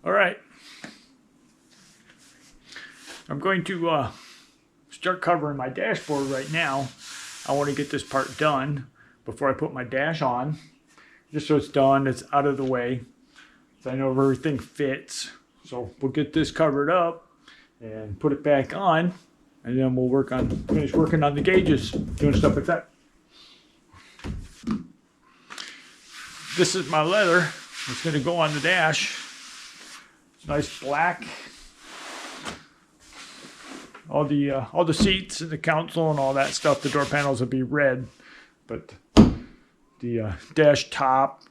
All right. I'm going to start covering my dashboard right now. I want to get this part done before I put my dash on. Just so it's done, it's out of the way. So I know everything fits. So we'll get this covered up and put it back on. And then we'll finish working on the gauges, doing stuff like that. This is my leather. It's going to go on the dash. It's nice black. All the seats and the console and all that stuff, the door panels will be red, but the dash top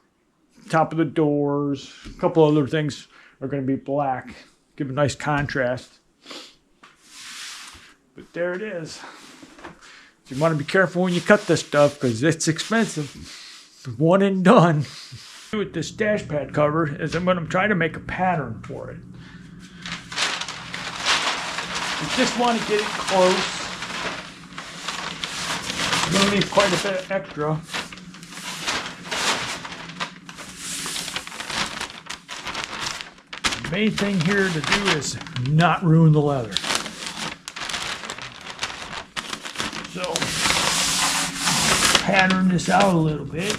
of the doors, a couple other things are going to be black. Give a nice contrast. But there it is. So you want to be careful when you cut this stuff because it's expensive. It's one and done. With this dash pad cover is I'm going to try to make a pattern for it. You just want to get it close. You're going to need quite a bit extra. The main thing here to do is not ruin the leather. So, pattern this out a little bit.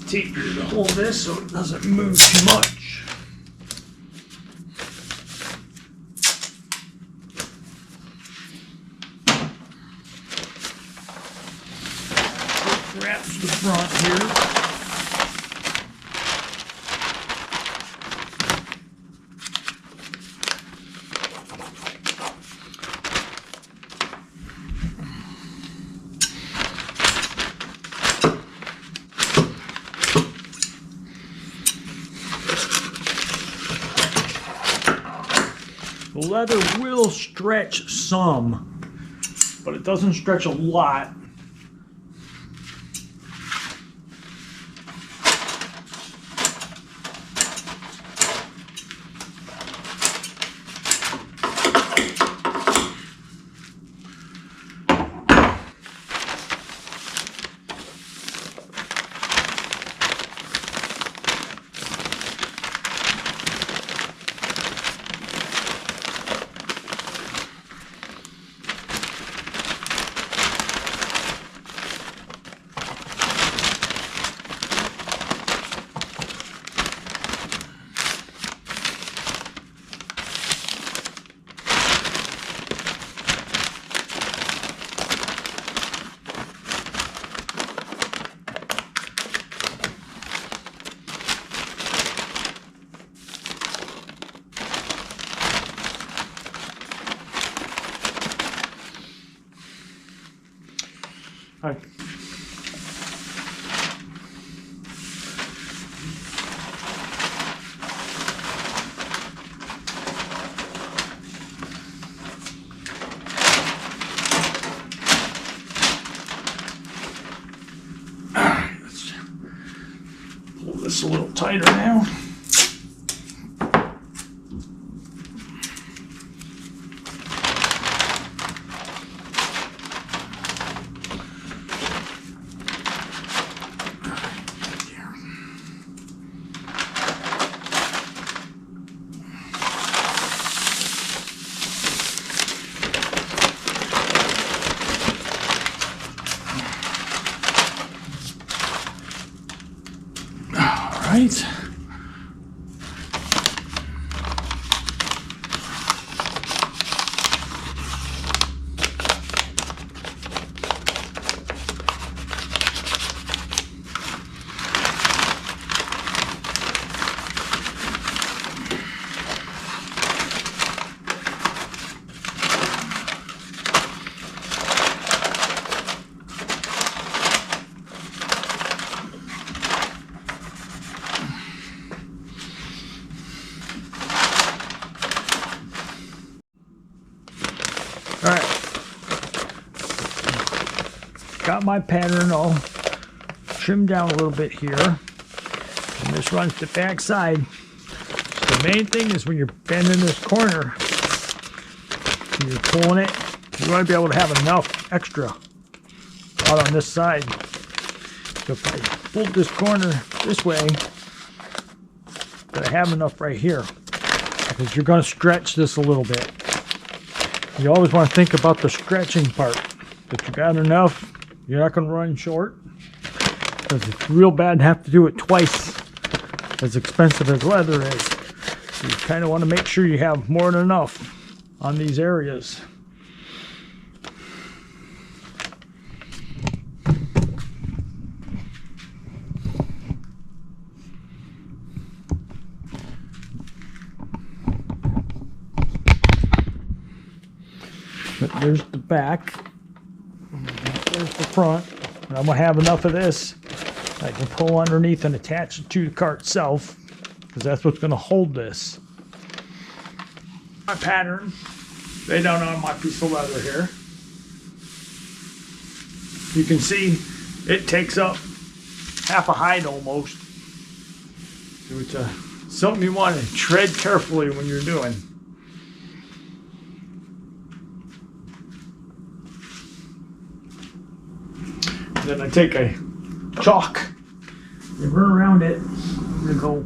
Tape to hold this so it doesn't move too much. It wraps the front here. The leather will stretch some, but it doesn't stretch a lot. Alright. Let's pull this a little tighter now. Right. got my pattern all trimmed down a little bit here. And this runs to the back side. The main thing is when you're bending this corner, when you're pulling it, you want to be able to have enough extra out on this side. So if I fold this corner this way, that I have enough right here, because you're going to stretch this a little bit. You always want to think about the stretching part. If you got enough, you're not going to run short, because it's real bad to have to do it twice, as expensive as leather is. So you kind of want to make sure you have more than enough on these areas. But there's the back, there's the front, and I'm going to have enough of this I can pull underneath and attach it to the car itself, because that's what's going to hold this. My pattern laid down on my piece of leather here. You can see it takes up half a hide almost. So it's something you want to tread carefully when you're doing. Then I take a chalk and run around it and go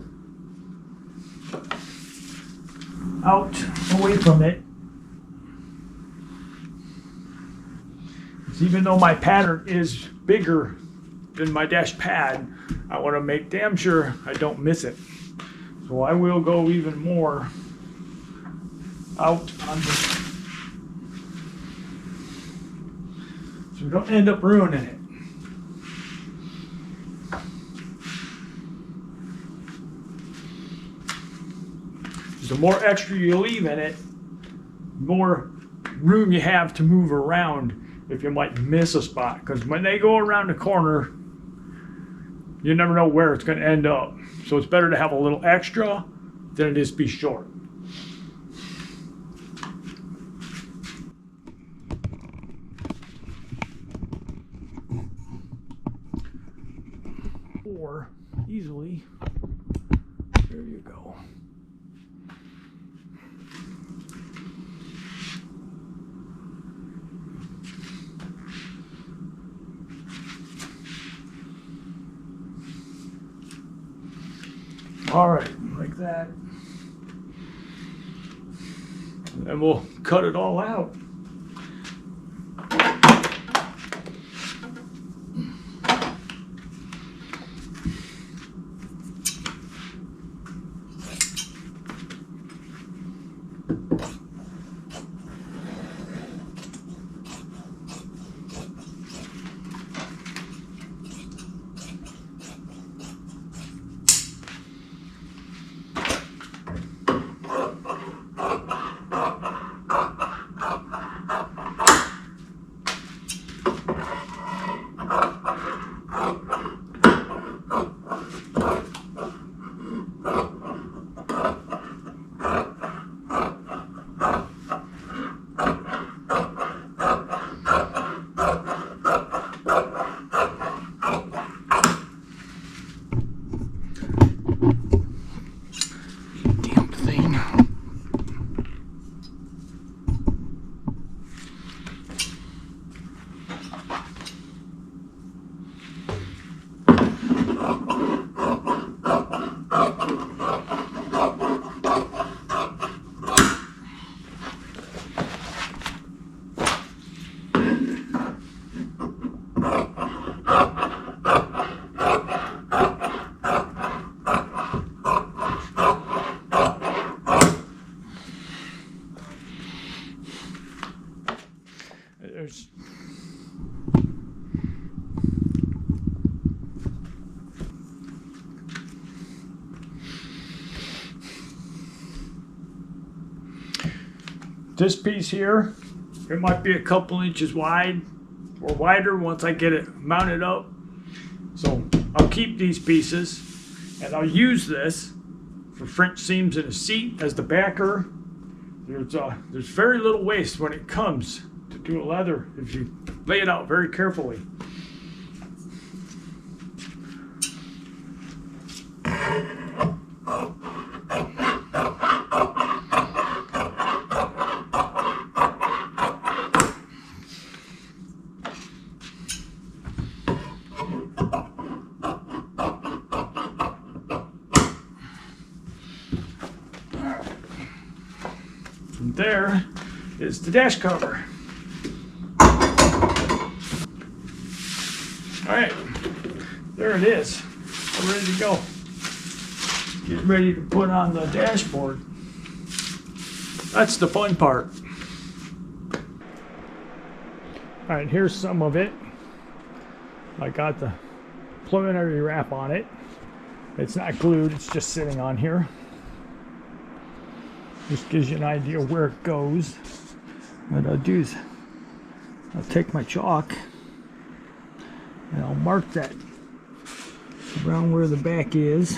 out away from it. Even though my pattern is bigger than my dash pad, I want to make damn sure I don't miss it. So I will go even more out on this, so we don't end up ruining it. The more extra you leave in it, the more room you have to move around if you might miss a spot. Because when they go around the corner, you never know where it's going to end up. So it's better to have a little extra than it is be short. Or easily, there you go. All right, like that. And we'll cut it all out. This piece here, it might be a couple inches wide or wider once I get it mounted up. So I'll keep these pieces and I'll use this for French seams in a seat as the backer. There's very little waste when it comes to do a leather if you lay it out very carefully. there is the dash cover. Alright, there it is. We're ready to go. Get ready to put on the dashboard. That's the fun part. Alright, here's some of it. I got the preliminary wrap on it. It's not glued, it's just sitting on here. Just gives you an idea where it goes. What I'll do is I'll take my chalk and I'll mark that around where the back is.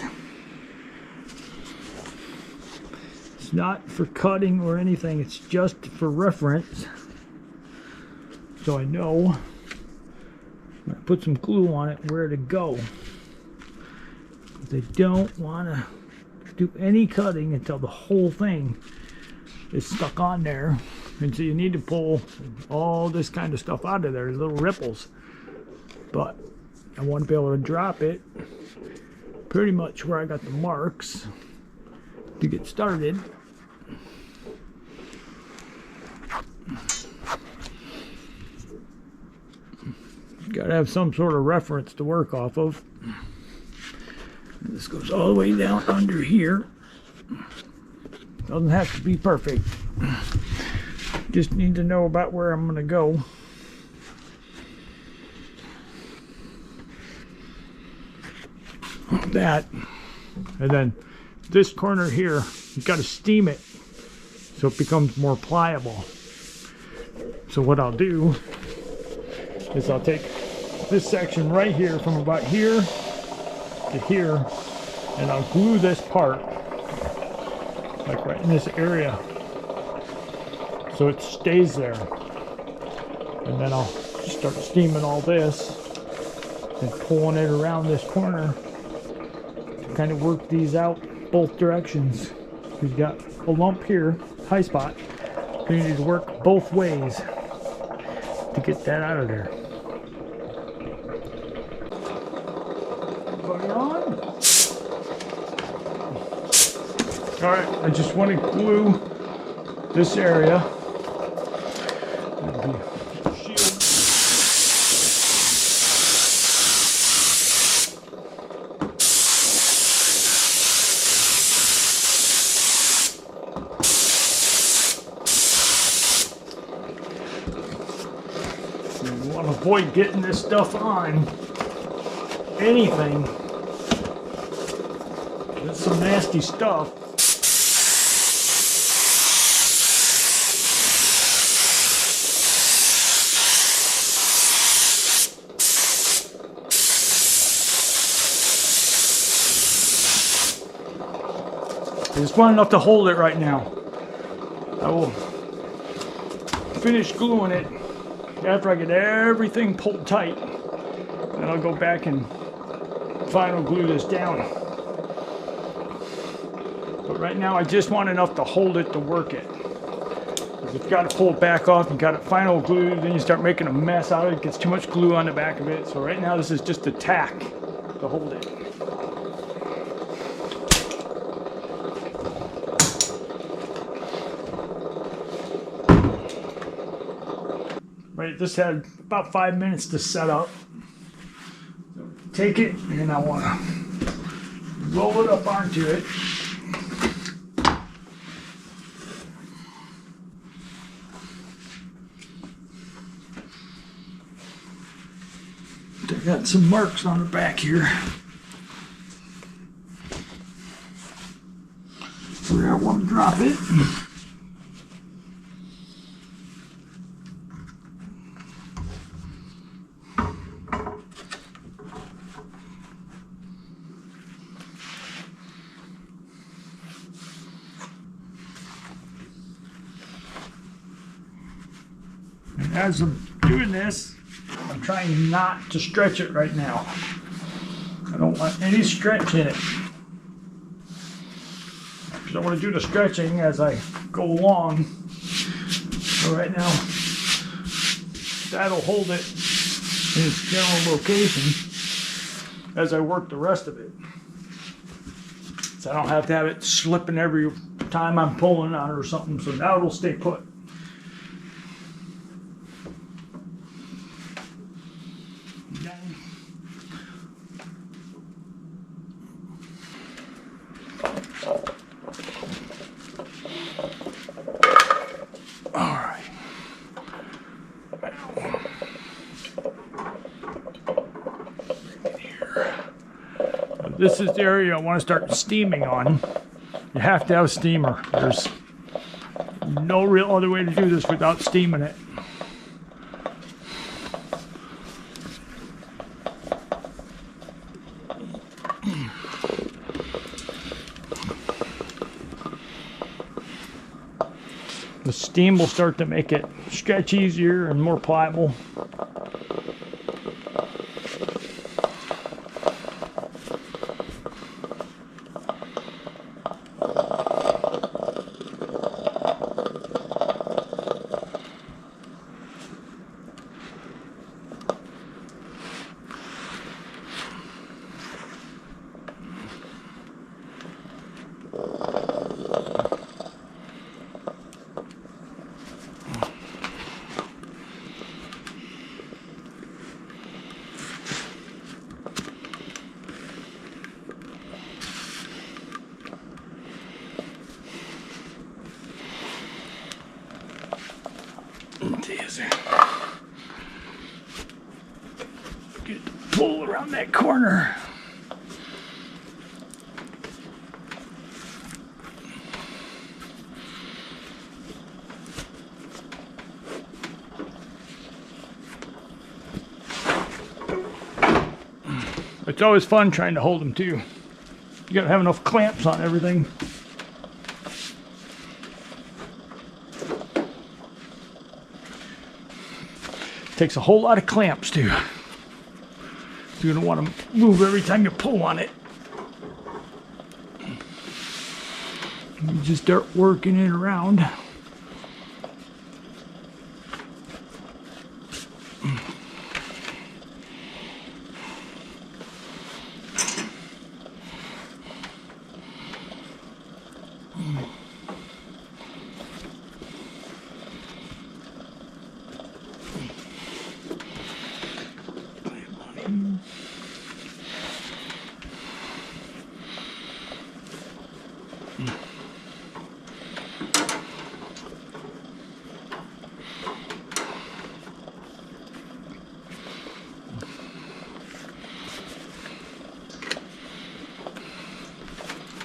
It's not for cutting or anything, it's just for reference. So I know when I put some glue on it where to go. Because I don't want to do any cutting until the whole thing is stuck on there. And so you need to pull all this kind of stuff out of there, little ripples. But I want to be able to drop it pretty much where I got the marks to get started. Got to have some sort of reference to work off of. And this goes all the way down under here. Doesn't have to be perfect. Just need to know about where I'm going to go. That, and then this corner here, you've got to steam it so it becomes more pliable. So what I'll do is I'll take this section right here from about here to here, and I'll glue this part like right in this area so it stays there, and then I'll start steaming all this and pulling it around this corner. Kind of work these out both directions. We've got a lump here, high spot. We need to work both ways to get that out of there. Put it on. Alright, I just want to glue this area. Avoid getting this stuff on anything. That's some nasty stuff. I just want enough to hold it right now. I will finish gluing it after I get everything pulled tight, then I'll go back and final glue this down. But right now I just want enough to hold it to work it. If you've got to pull it back off and got it final glued, then you start making a mess out of it. It gets too much glue on the back of it. So right now this is just a tack to hold it. Right, this had about 5 minutes to set up. So take it, and I want to roll it up onto it. I got some marks on the back here where I want to drop it. And as I'm doing this, I'm trying not to stretch it right now. I don't want any stretch in it. Because I want to do the stretching as I go along. So right now, that'll hold it in its general location as I work the rest of it. So I don't have to have it slipping every time I'm pulling on it or something, so now it'll stay put. This is the area I want to start steaming on. You have to have a steamer. There's no real other way to do this without steaming it. The steam will start to make it stretch easier and more pliable. Get the pull around that corner. It's always fun trying to hold them too. You gotta have enough clamps on everything. Takes a whole lot of clamps too. You're gonna want to move every time you pull on it. You just start working it around.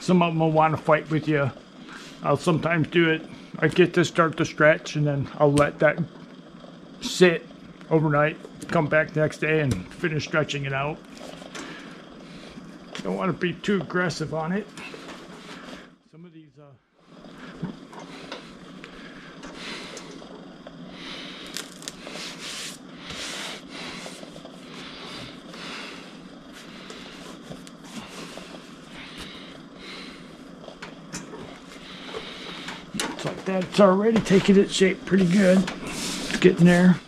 Some of them will want to fight with you. I'll sometimes do it. I get to start to stretch and then I'll let that sit overnight, come back the next day and finish stretching it out. Don't want to be too aggressive on it. Some of these it's like that. It's already taking its shape pretty good. It's getting there.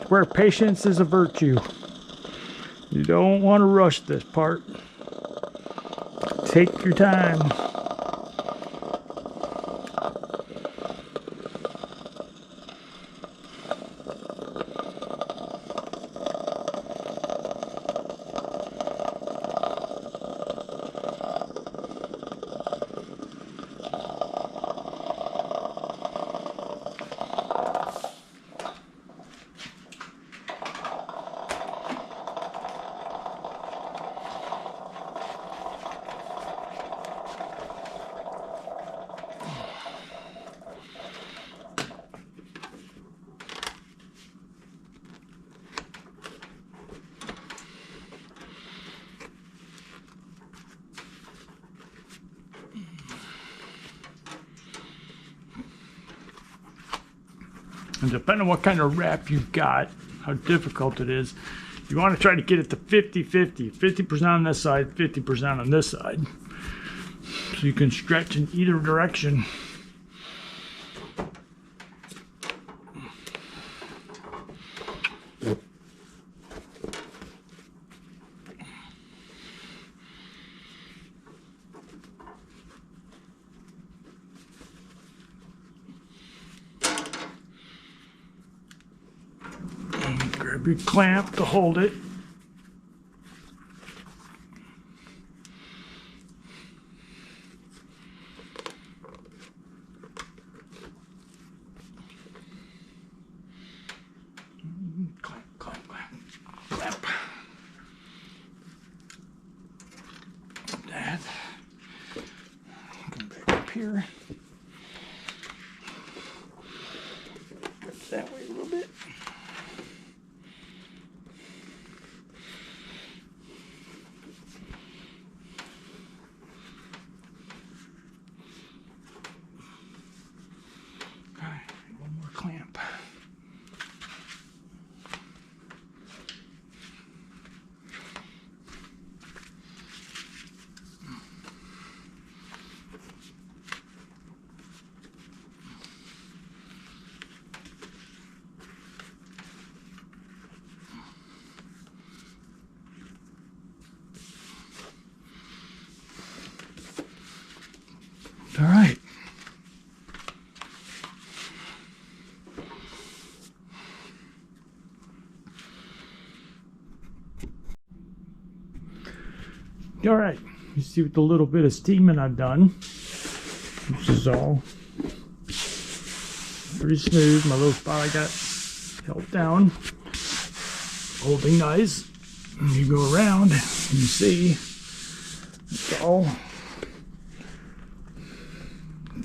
Where patience is a virtue. You don't want to rush this part. Take your time. And depending on what kind of wrap you've got, how difficult it is, you want to try to get it to 50-50. 50% on this side, 50% on this side. So you can stretch in either direction. Grab your clamp to hold it. Clamp, clamp, clamp, clamp. That. Come back up here. Stretch that way a little bit. One more clamp. All right. All right, you see with the little bit of steaming I've done, this is all pretty smooth. My little spot I got held down, holding nice. And you go around, and you see it's all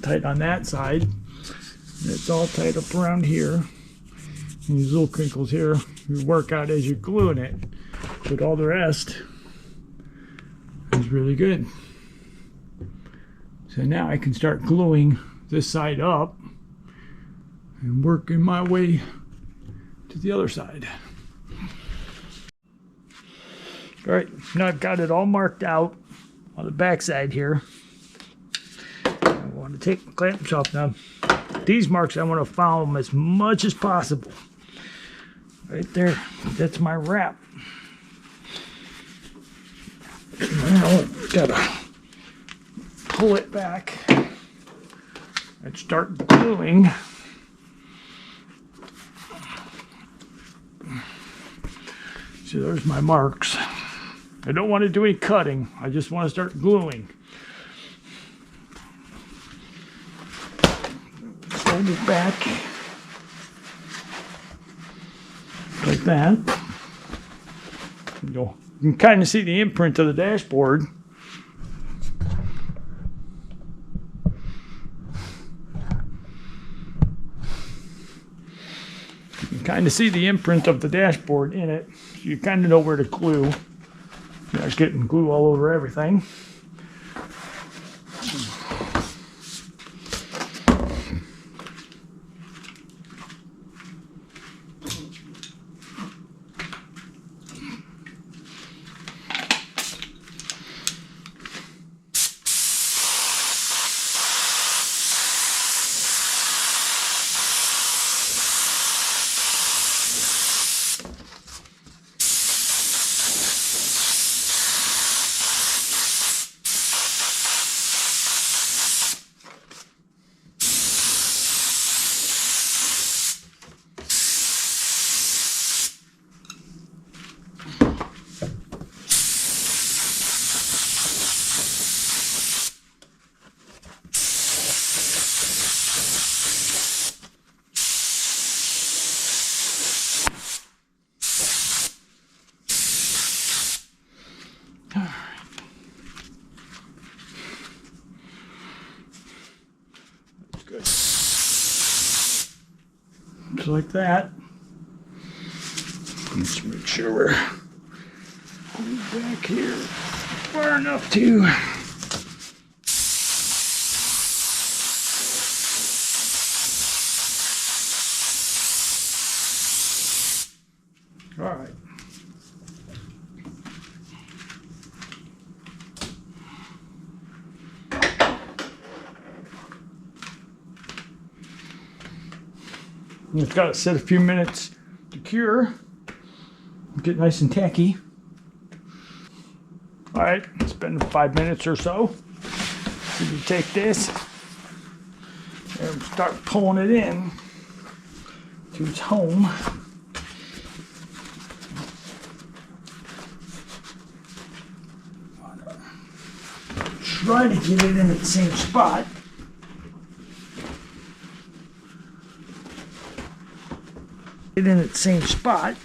tight on that side. And it's all tight up around here. And these little crinkles here, you work out as you're gluing it. But all the rest is really good. So now I can start gluing this side up and working my way to the other side. All right, now I've got it all marked out on the back side here. I want to take the clamps off now. These marks I want to follow them as much as possible. Right there, that's my wrap. Now gotta pull it back and start gluing. See, there's my marks. I don't want to do any cutting. I just want to start gluing. Fold it back like that. You can kind of see the imprint of the dashboard. You can kind of see the imprint of the dashboard in it. So you kind of know where to glue. You're not getting glue all over everything. Good. Just like that. Let's make sure we're back here far enough to All right. It's got to sit a few minutes to cure. Get nice and tacky. All right, it's been 5 minutes or so. So you take this and start pulling it in to its home. Try to get it in the same spot. Get in its same spot.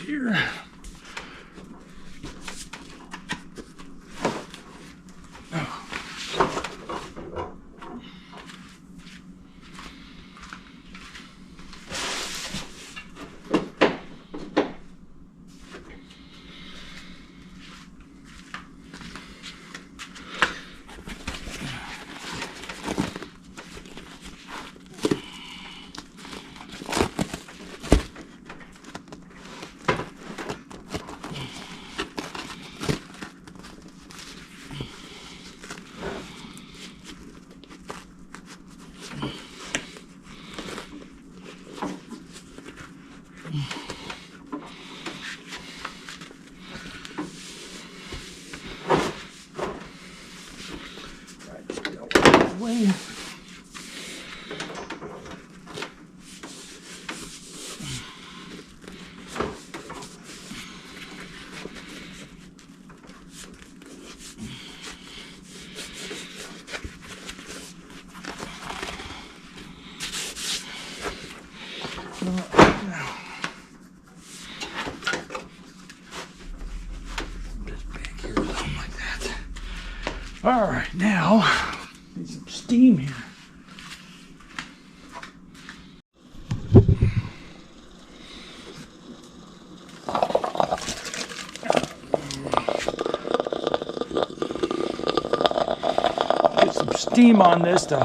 Here. Oh. Way. All right, now need some steam here. Get some steam on this to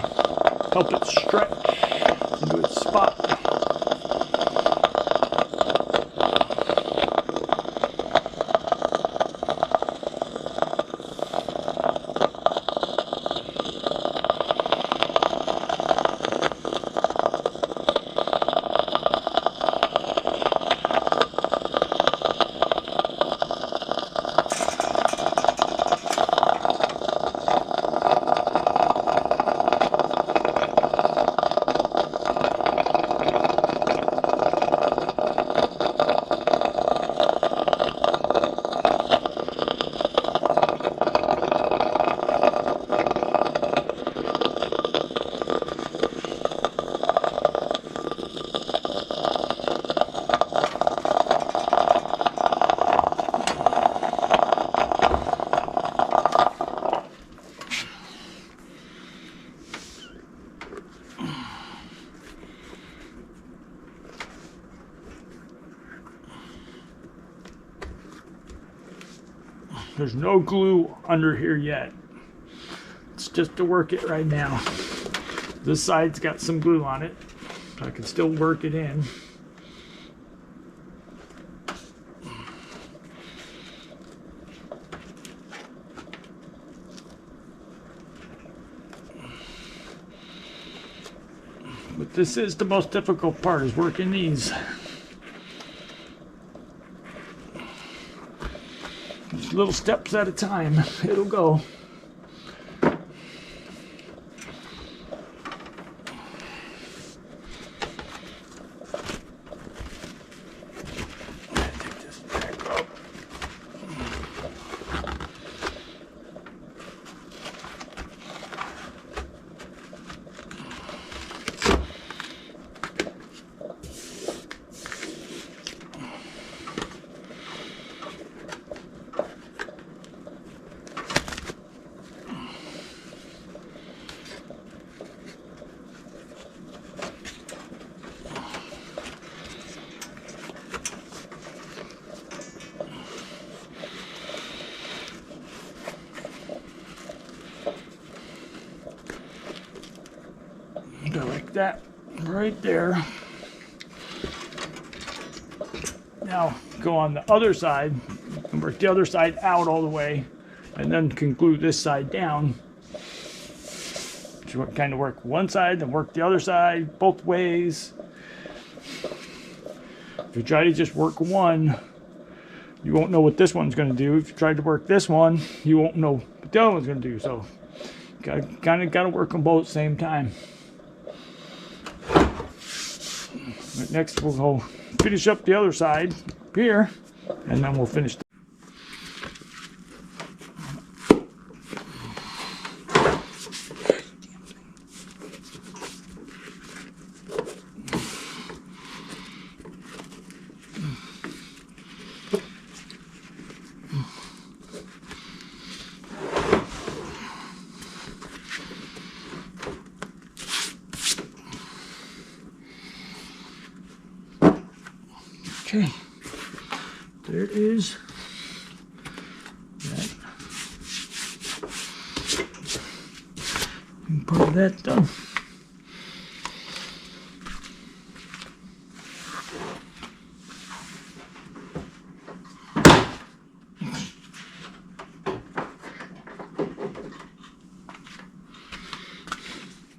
help it stretch into its spot. There's no glue under here yet. It's just to work it right now. This side's got some glue on it, so I can still work it in. But this is the most difficult part, is working these. Just little steps at a time, it'll go. Take this back up. that right there. Now go on the other side and work the other side out all the way, and then can glue this side down. So you kind of work one side, then work the other side both ways. If you try to just work one, you won't know what this one's going to do. If you try to work this one, you won't know what the other one's going to do. So kind of got to work them both at the same time. Right, next we'll go finish up the other side here, and then we'll finish. Okay, there it is. That. And part of that done.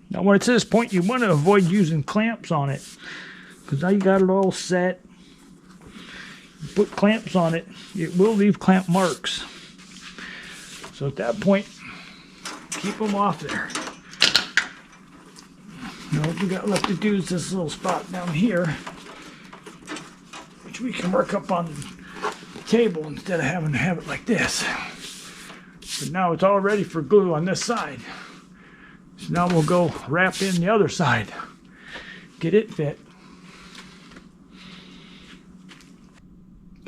Now when it's to this point, you want to avoid using clamps on it, because now you got it all set. Put clamps on it, it will leave clamp marks. So at that point, keep them off there. Now what we got left to do is this little spot down here, which we can work up on the table instead of having to have it like this. But now it's all ready for glue on this side. So now we'll go wrap in the other side, get it fit.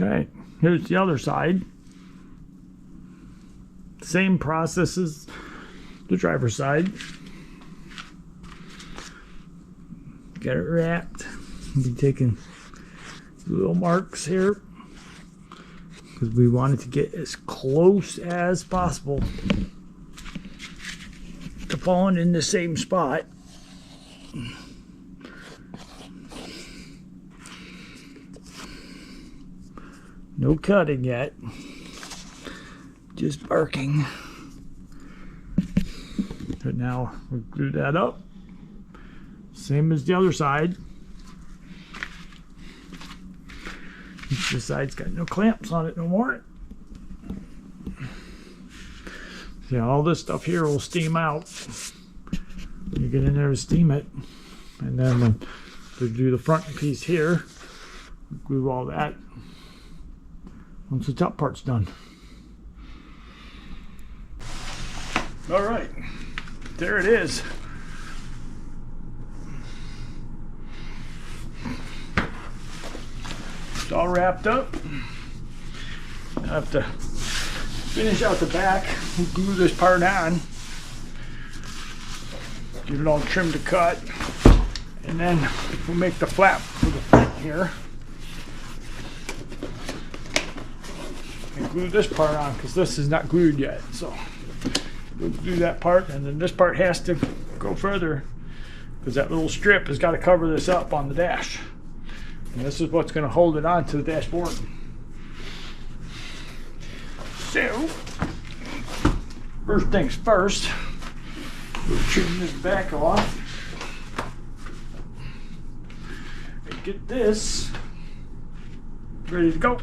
Okay, here's the other side. Same process as the driver's side. Got it wrapped. We'll be taking little marks here because we want it to get as close as possible to falling in the same spot. No cutting yet, just barking. But now we'll glue that up, same as the other side. This side's got no clamps on it no more. See, all this stuff here will steam out. You get in there to steam it, and then we'll do the front piece here, glue all that once the top part's done. All right, there it is. It's all wrapped up. I have to finish out the back and glue this part on. Get it all trimmed to cut. And then we'll make the flap for the front here. And glue this part on because this is not glued yet. So we'll do that part, and then this part has to go further because that little strip has got to cover this up on the dash. And this is what's going to hold it onto the dashboard. So, first things first, we'll trim this back off and get this ready to go.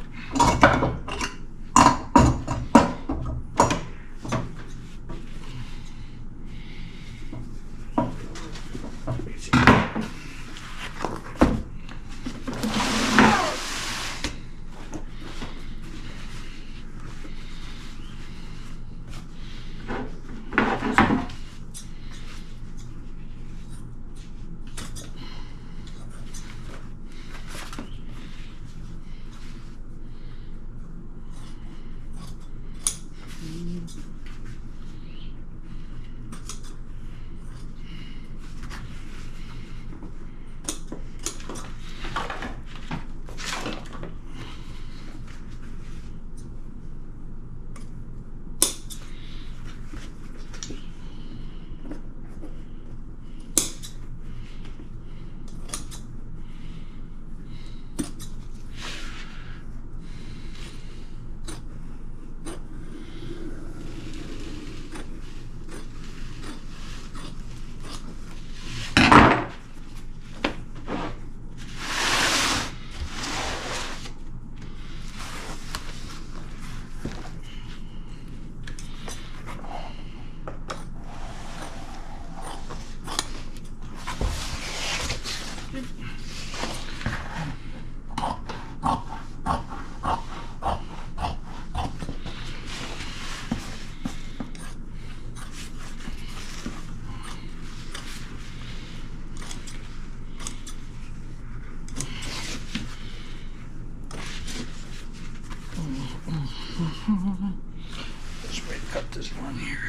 this one here.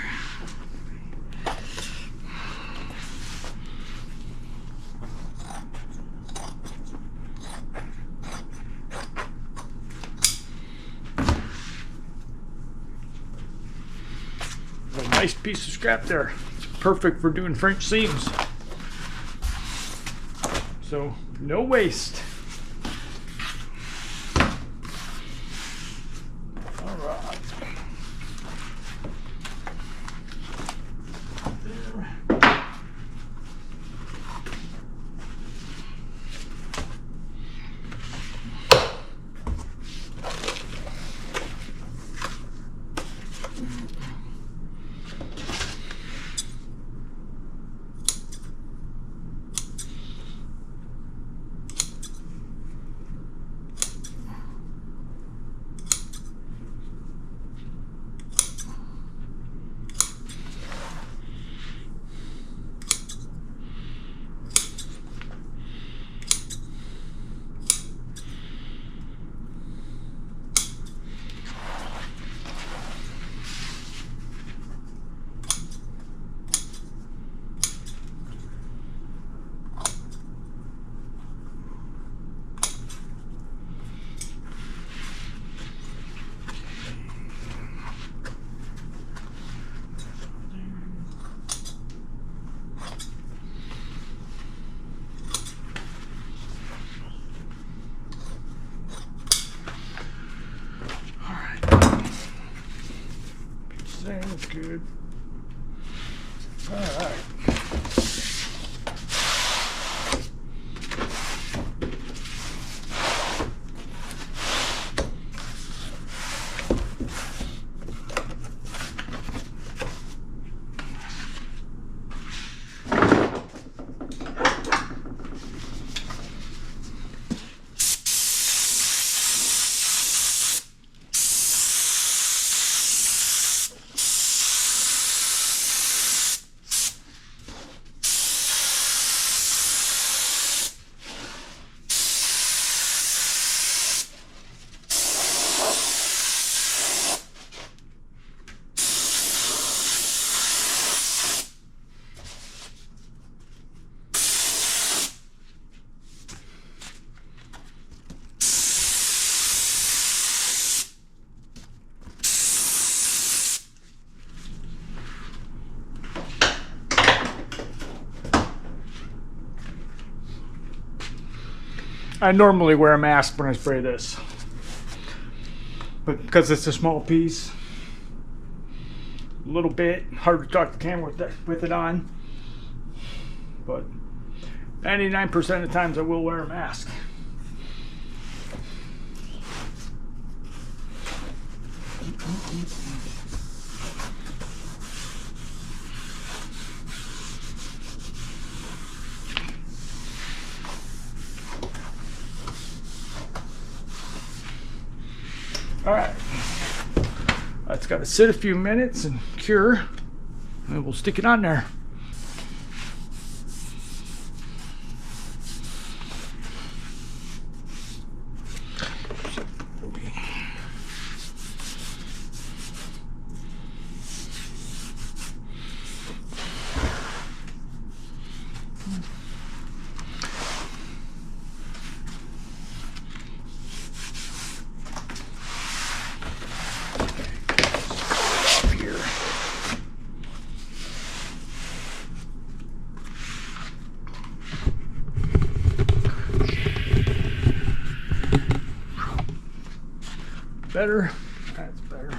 A nice piece of scrap there. Perfect for doing French seams. So no waste. All right. There. Sounds good. All right. I normally wear a mask when I spray this, but because it's a small piece, a little bit hard to talk to the camera with it on, but 99% of the times I will wear a mask. All right, that's got to sit a few minutes and cure, and we'll stick it on there. Better. That's better.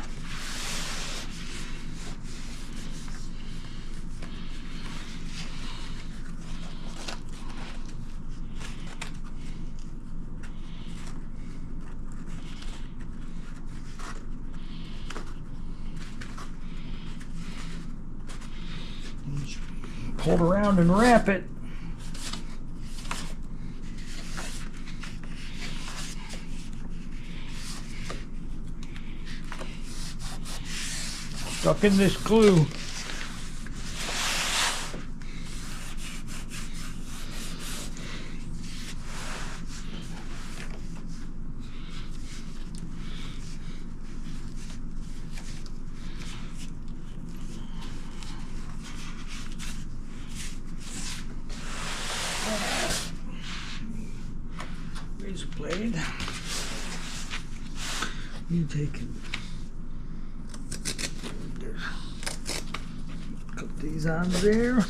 Pull it around and wrap it. Stuck in this glue. blade. You take it. Put these on there.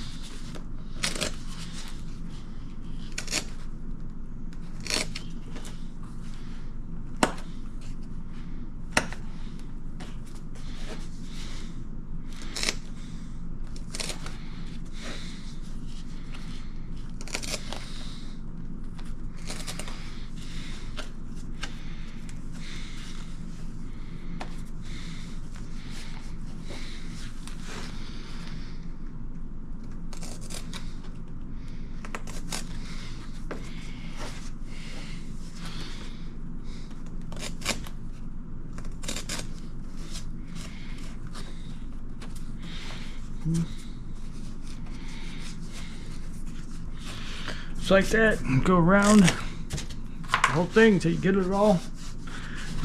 Just like that, and go around the whole thing until you get it all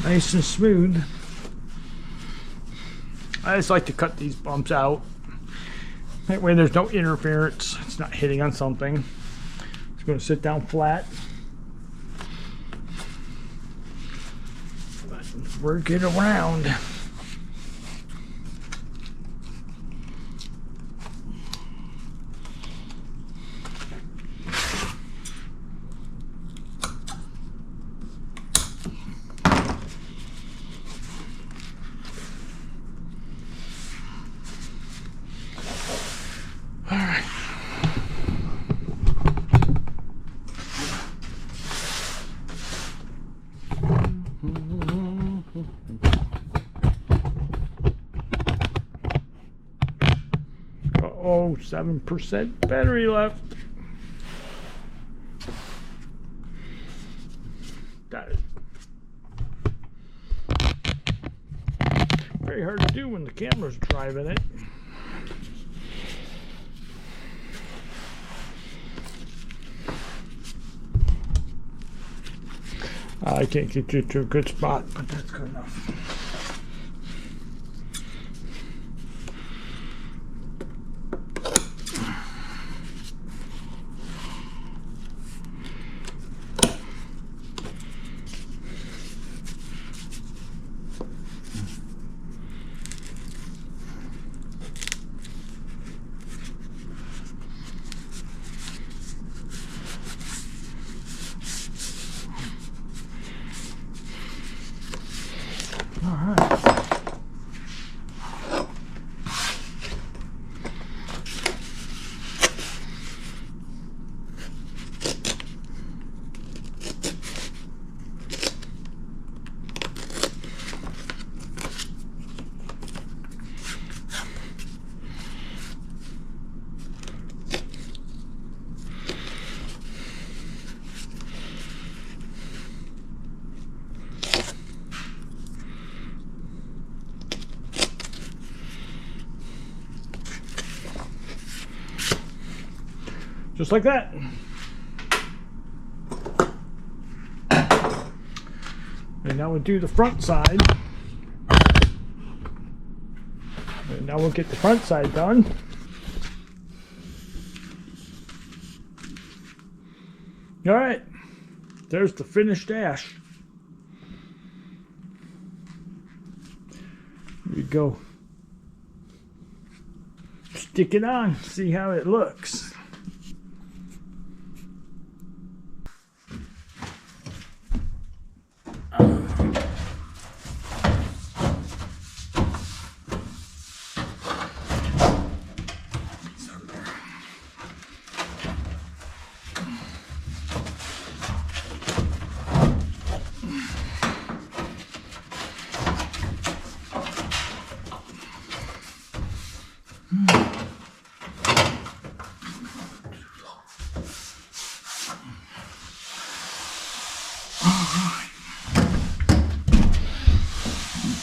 nice and smooth. I just like to cut these bumps out. That way there's no interference. It's not hitting on something. It's going to sit down flat. Work it around. Oh, 7% battery left. Got it. Very hard to do when the camera's driving it. I can't get you to a good spot, but that's good enough. All right. Just like that. And now we'll do the front side. And now we'll get the front side done. All right, there's the finished dash. Here we go. Stick it on, see how it looks.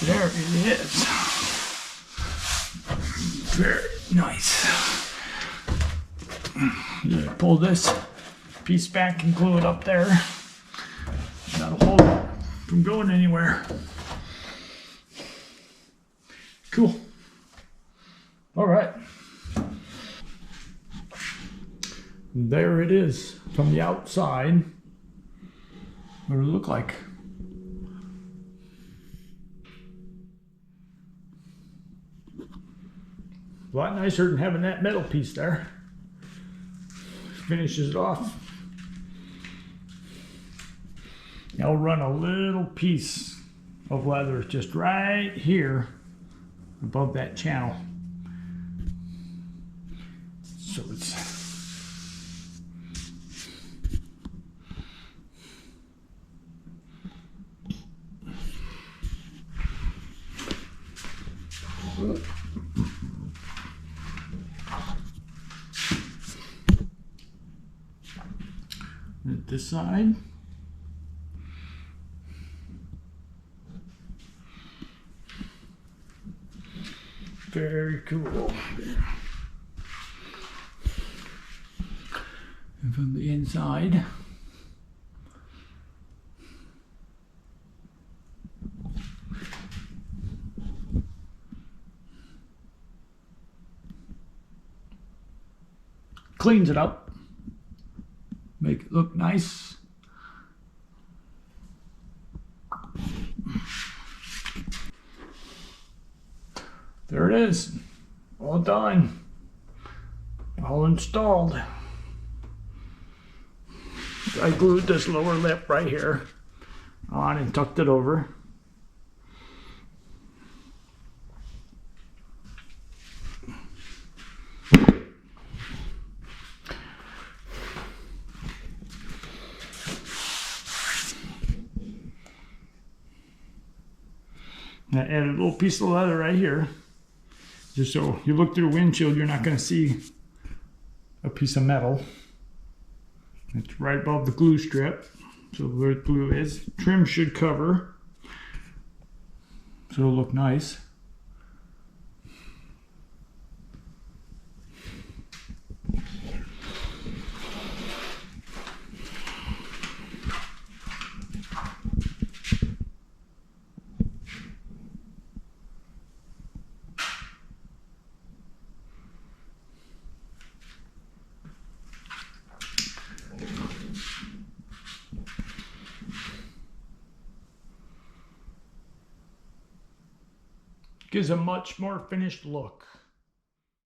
There it is. Very nice. You pull this piece back and glue it up there. That'll hold it from going anywhere. Cool. All right. There it is from the outside. what it'll look like. A lot nicer than having that metal piece there. Finishes it off. I'll run a little piece of leather just right here above that channel. So it's this side. Very cool. And from the inside, cleans it up, make it look nice. There it is, all done, all installed. I glued this lower lip right here on and tucked it over. I added a little piece of leather right here. Just so you look through the windshield, you're not going to see a piece of metal. It's right above the glue strip, so where the glue is. Trim should cover, so it'll look nice. Gives a much more finished look.